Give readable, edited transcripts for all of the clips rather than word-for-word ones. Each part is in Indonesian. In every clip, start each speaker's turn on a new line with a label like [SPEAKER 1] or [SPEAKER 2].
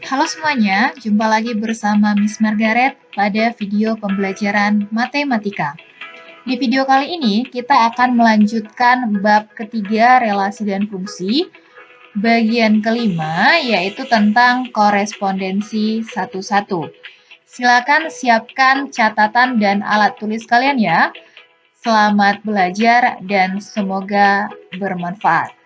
[SPEAKER 1] Halo semuanya, jumpa lagi bersama Miss Margaret pada video pembelajaran matematika. Di video kali ini, kita akan melanjutkan bab ketiga relasi dan fungsi, bagian kelima, yaitu tentang korespondensi satu-satu. Silakan siapkan catatan dan alat tulis kalian ya. Selamat belajar dan semoga bermanfaat.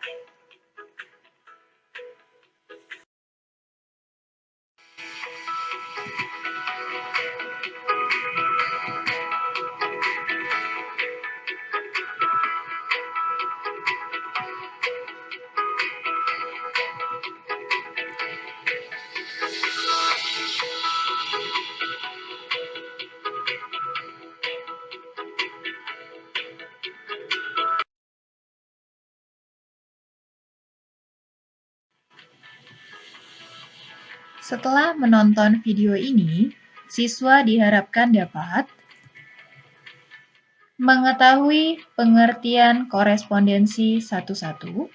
[SPEAKER 1] Setelah menonton video ini, siswa diharapkan dapat mengetahui pengertian korespondensi satu-satu,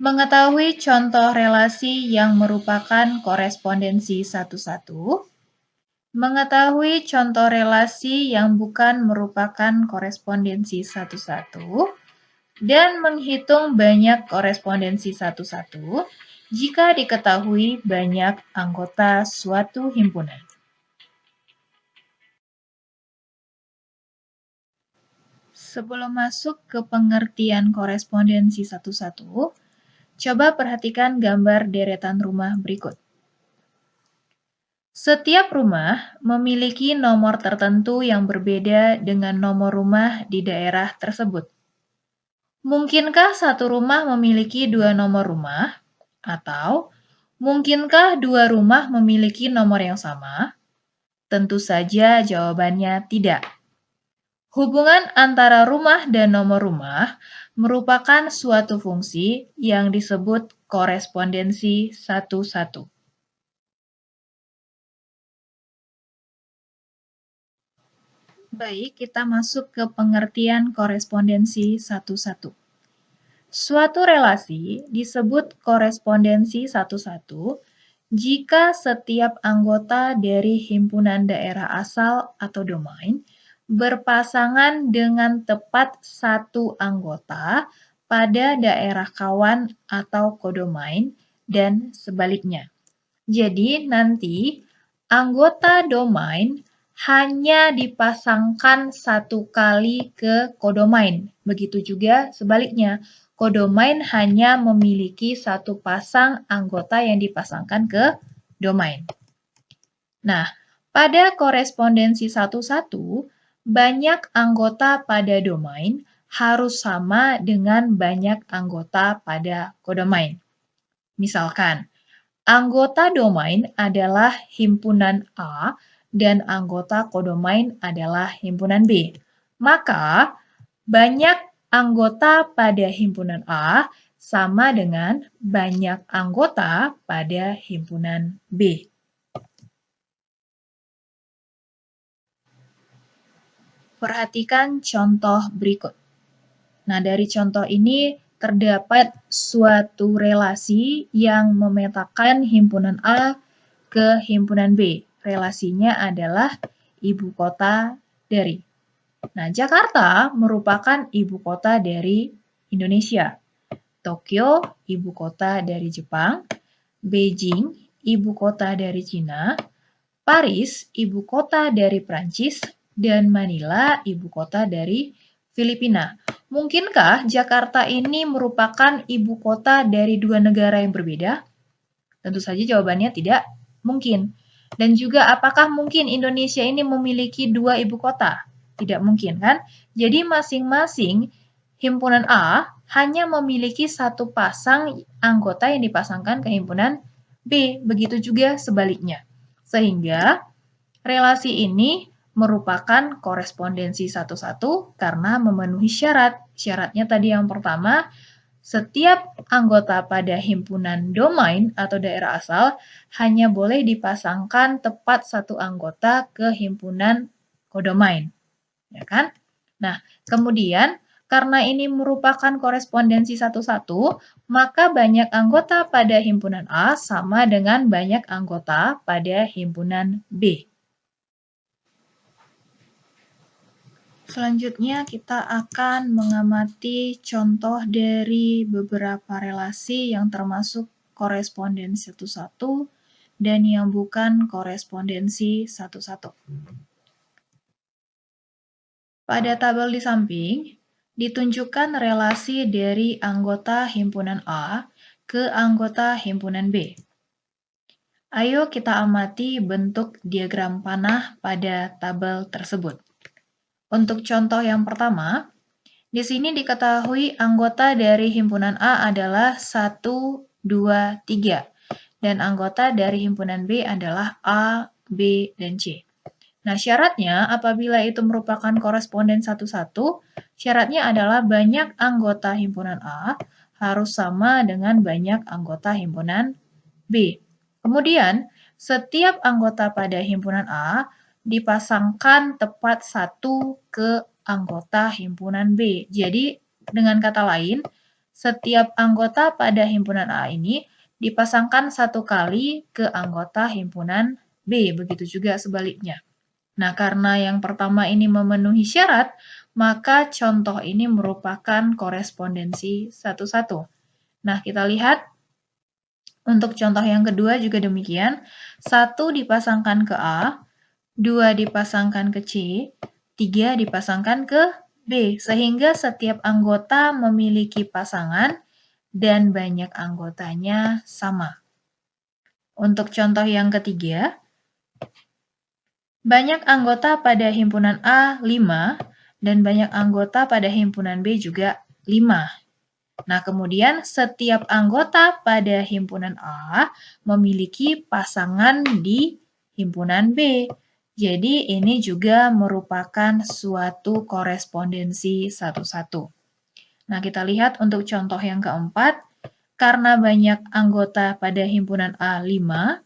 [SPEAKER 1] mengetahui contoh relasi yang merupakan korespondensi satu-satu, mengetahui contoh relasi yang bukan merupakan korespondensi satu-satu, dan menghitung banyak korespondensi satu-satu jika diketahui banyak anggota suatu himpunan. Sebelum masuk ke pengertian korespondensi satu-satu, coba perhatikan gambar deretan rumah berikut. Setiap rumah memiliki nomor tertentu yang berbeda dengan nomor rumah di daerah tersebut. Mungkinkah satu rumah memiliki dua nomor rumah? Atau mungkinkah dua rumah memiliki nomor yang sama? Tentu saja jawabannya tidak. Hubungan antara rumah dan nomor rumah merupakan suatu fungsi yang disebut korespondensi satu-satu. Baik, kita masuk ke pengertian korespondensi satu-satu. Suatu relasi disebut korespondensi satu-satu jika setiap anggota dari himpunan daerah asal atau domain berpasangan dengan tepat satu anggota pada daerah kawan atau kodomain dan sebaliknya. Jadi nanti anggota domain hanya dipasangkan satu kali ke kodomain. Begitu juga sebaliknya. Kodomain hanya memiliki satu pasang anggota yang dipasangkan ke domain. Nah, pada korespondensi satu-satu, banyak anggota pada domain harus sama dengan banyak anggota pada kodomain. Misalkan, anggota domain adalah himpunan A dan anggota kodomain adalah himpunan B. Maka, banyak anggota pada himpunan A sama dengan banyak anggota pada himpunan B. Perhatikan contoh berikut. Nah, dari contoh ini terdapat suatu relasi yang memetakan himpunan A ke himpunan B. Relasinya adalah ibu kota dari. Nah, Jakarta merupakan ibu kota dari Indonesia. Tokyo, ibu kota dari Jepang. Beijing, ibu kota dari Cina. Paris, ibu kota dari Prancis. Dan Manila, ibu kota dari Filipina. Mungkinkah Jakarta ini merupakan ibu kota dari dua negara yang berbeda? Tentu saja jawabannya tidak mungkin. Dan juga apakah mungkin Indonesia ini memiliki dua ibu kota? Tidak mungkin kan? Jadi masing-masing himpunan A hanya memiliki satu pasang anggota yang dipasangkan ke himpunan B. Begitu juga sebaliknya. Sehingga relasi ini merupakan korespondensi satu-satu karena memenuhi syarat. Syaratnya tadi yang pertama, setiap anggota pada himpunan domain atau daerah asal hanya boleh dipasangkan tepat satu anggota ke himpunan kodomain. Ya kan? Nah, kemudian Karena ini merupakan korespondensi satu-satu, maka banyak anggota pada himpunan A sama dengan banyak anggota pada himpunan B. Selanjutnya kita akan mengamati contoh dari beberapa relasi yang termasuk korespondensi satu-satu dan yang bukan korespondensi satu-satu. Pada tabel di samping, ditunjukkan relasi dari anggota himpunan A ke anggota himpunan B. Ayo kita amati bentuk diagram panah pada tabel tersebut. Untuk contoh yang pertama, di sini diketahui anggota dari himpunan A adalah 1, 2, 3, dan anggota dari himpunan B adalah A, B, dan C. Nah, syaratnya apabila itu merupakan koresponden satu-satu, syaratnya adalah banyak anggota himpunan A harus sama dengan banyak anggota himpunan B. Kemudian, setiap anggota pada himpunan A dipasangkan tepat satu ke anggota himpunan B. Jadi, dengan kata lain, setiap anggota pada himpunan A ini dipasangkan satu kali ke anggota himpunan B. Begitu juga sebaliknya. Nah, karena yang pertama ini memenuhi syarat, maka contoh ini merupakan korespondensi satu-satu. Nah, kita lihat untuk contoh yang kedua juga demikian. 1 dipasangkan ke A, 2 dipasangkan ke C, 3 dipasangkan ke B, sehingga setiap anggota memiliki pasangan dan banyak anggotanya sama. Untuk contoh yang ketiga, banyak anggota pada himpunan A 5 dan banyak anggota pada himpunan B juga 5. Nah, kemudian setiap anggota pada himpunan A memiliki pasangan di himpunan B. Jadi, ini juga merupakan suatu korespondensi satu-satu. Nah, kita lihat untuk contoh yang keempat, karena banyak anggota pada himpunan A 5,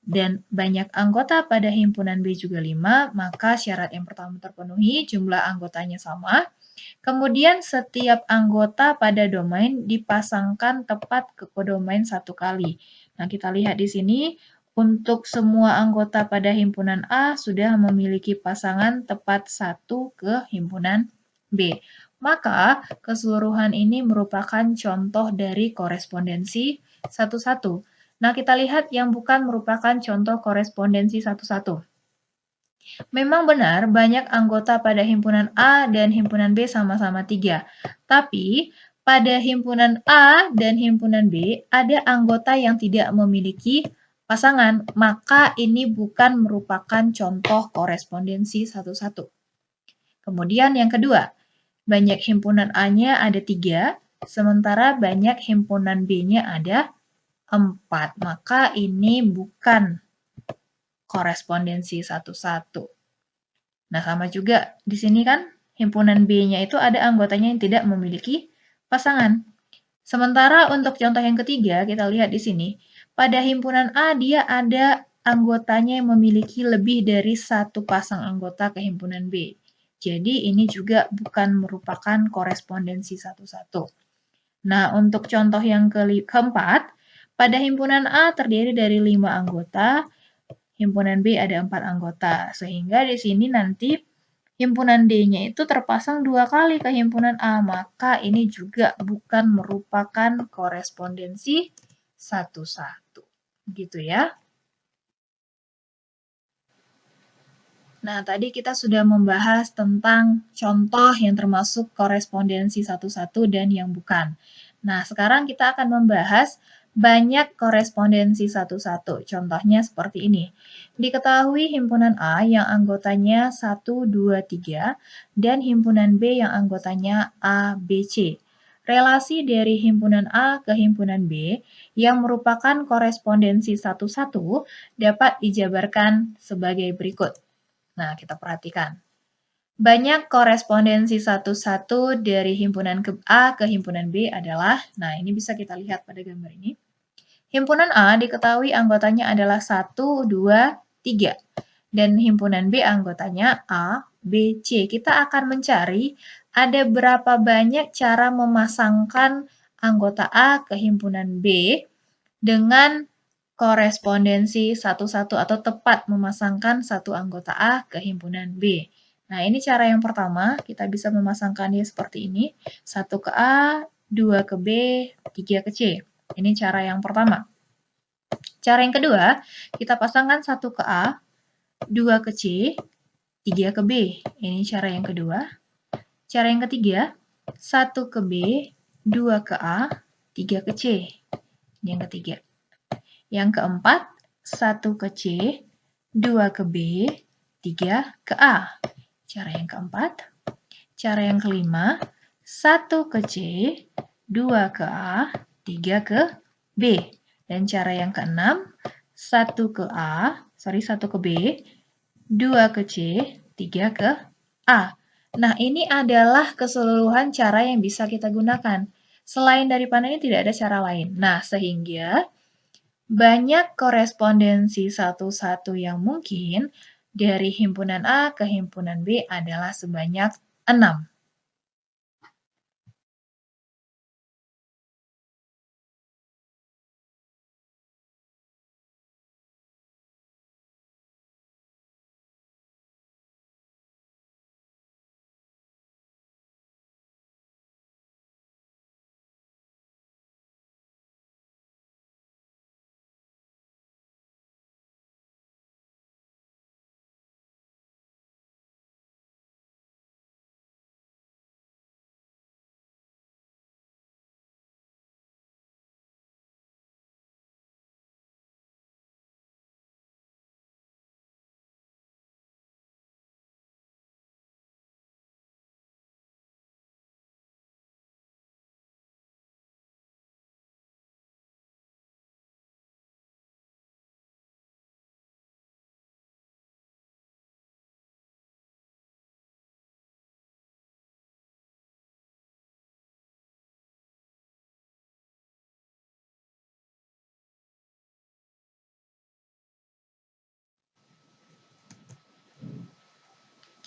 [SPEAKER 1] dan banyak anggota pada himpunan B juga 5, maka syarat yang pertama terpenuhi, jumlah anggotanya sama. Kemudian setiap anggota pada domain dipasangkan tepat ke domain satu kali. Nah, kita lihat di sini, untuk semua anggota pada himpunan A sudah memiliki pasangan tepat satu ke himpunan B. Maka, keseluruhan ini merupakan contoh dari korespondensi satu-satu. Nah, kita lihat yang bukan merupakan contoh korespondensi satu-satu. Memang benar banyak anggota pada himpunan A dan himpunan B sama-sama 3. Tapi, pada himpunan A dan himpunan B ada anggota yang tidak memiliki pasangan, maka ini bukan merupakan contoh korespondensi satu-satu. Kemudian yang kedua, banyak himpunan A-nya ada 3, sementara banyak himpunan B-nya ada 4, maka ini bukan korespondensi satu-satu. Nah, sama juga di sini kan himpunan B-nya itu ada anggotanya yang tidak memiliki pasangan. Sementara untuk contoh yang ketiga, kita lihat di sini, pada himpunan A dia ada anggotanya yang memiliki lebih dari satu pasang anggota ke himpunan B. Jadi ini juga bukan merupakan korespondensi satu-satu. Nah, untuk contoh yang keempat, pada himpunan A terdiri dari 5 anggota, himpunan B ada 4 anggota. Sehingga di sini nanti himpunan D-nya itu terpasang 2 kali ke himpunan A, maka ini juga bukan merupakan korespondensi satu-satu. Gitu ya. Nah, tadi kita sudah membahas tentang contoh yang termasuk korespondensi satu-satu dan yang bukan. Nah, sekarang kita akan membahas banyak korespondensi satu-satu. Contohnya seperti ini. Diketahui himpunan A yang anggotanya 1, 2, 3, dan himpunan B yang anggotanya A, B, C. Relasi dari himpunan A ke himpunan B yang merupakan korespondensi satu-satu dapat dijabarkan sebagai berikut. Nah, kita perhatikan. Banyak korespondensi satu-satu dari himpunan A ke himpunan B adalah, nah ini bisa kita lihat pada gambar ini. Himpunan A diketahui anggotanya adalah 1, 2, 3. dan himpunan B anggotanya A, B, C. Kita akan mencari ada berapa banyak cara memasangkan anggota A ke himpunan B dengan korespondensi satu-satu atau tepat memasangkan satu anggota A ke himpunan B. Nah, ini cara yang pertama, kita bisa memasangkannya seperti ini. 1 ke A, 2 ke B, 3 ke C. Ini cara yang pertama. Cara yang kedua, kita pasangkan 1 ke A, 2 ke C, 3 ke B. Ini cara yang kedua. Cara yang ketiga, 1 ke B, 2 ke A, 3 ke C. Ini yang ketiga. Yang keempat, 1 ke C, 2 ke B, 3 ke A. Cara yang keempat. Cara yang kelima, 1 ke C, 2 ke A, 3 ke B. Dan cara yang keenam, 1 ke B, 2 ke C, 3 ke A. Nah, ini adalah keseluruhan cara yang bisa kita gunakan. Selain daripada ini tidak ada cara lain. Nah, sehingga banyak korespondensi satu-satu yang mungkin dari himpunan A ke himpunan B adalah sebanyak 6.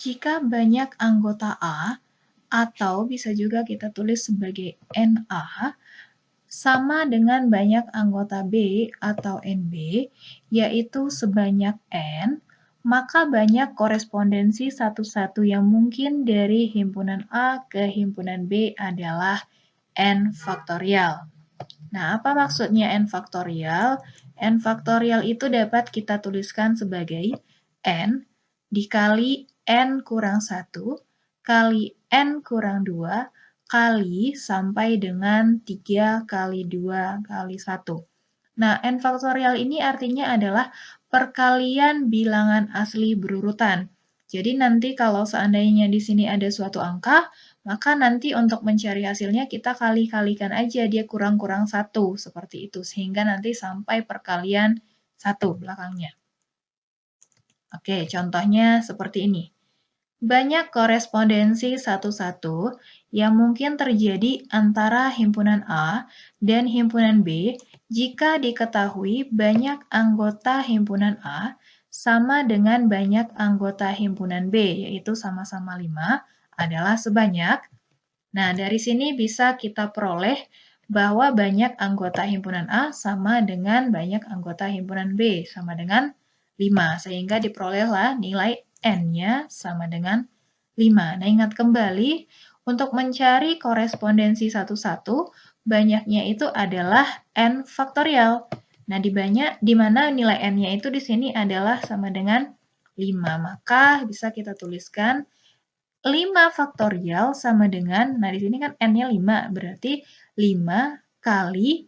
[SPEAKER 1] Jika banyak anggota A, atau bisa juga kita tulis sebagai NA, sama dengan banyak anggota B atau NB, yaitu sebanyak N, maka banyak korespondensi satu-satu yang mungkin dari himpunan A ke himpunan B adalah N faktorial. Nah, apa maksudnya N faktorial? N faktorial itu dapat kita tuliskan sebagai N dikali N kurang 1 kali N kurang 2 kali sampai dengan 3 kali 2 kali 1. Nah, N faktorial ini artinya adalah perkalian bilangan asli berurutan. Jadi nanti kalau seandainya di sini ada suatu angka, maka nanti untuk mencari hasilnya kita kali-kalikan aja, dia kurang-kurang 1, seperti itu. Sehingga nanti sampai perkalian 1 belakangnya. Oke, contohnya seperti ini. Banyak korespondensi satu-satu yang mungkin terjadi antara himpunan A dan himpunan B jika diketahui banyak anggota himpunan A sama dengan banyak anggota himpunan B, yaitu sama-sama 5, adalah sebanyak. Nah, dari sini bisa kita peroleh bahwa banyak anggota himpunan A sama dengan banyak anggota himpunan B, sama dengan 5, sehingga diperolehlah nilai N-nya sama dengan 5. Nah, ingat kembali, untuk mencari korespondensi satu-satu, banyaknya itu adalah N faktorial. Nah, di mana nilai N-nya itu di sini adalah sama dengan 5. Maka bisa kita tuliskan 5 faktorial sama dengan, nah di sini kan N-nya 5, berarti 5 kali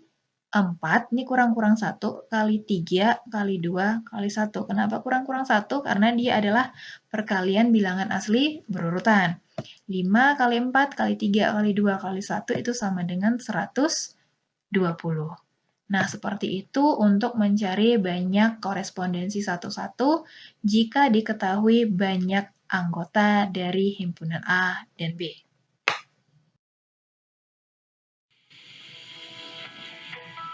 [SPEAKER 1] 4, ini kurang-kurang 1, kali 3, kali 2, kali 1. Kenapa kurang-kurang 1? Karena dia adalah perkalian bilangan asli berurutan. 5 kali 4, kali 3, kali 2, kali 1 itu sama dengan 120. Nah, seperti itu untuk mencari banyak korespondensi satu-satu jika diketahui banyak anggota dari himpunan A dan B.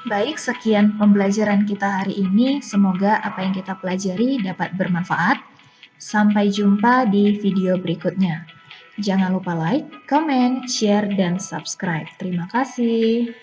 [SPEAKER 1] Baik, sekian pembelajaran kita hari ini. Semoga apa yang kita pelajari dapat bermanfaat. Sampai jumpa di video berikutnya. Jangan lupa like, comment, share, dan subscribe. Terima kasih.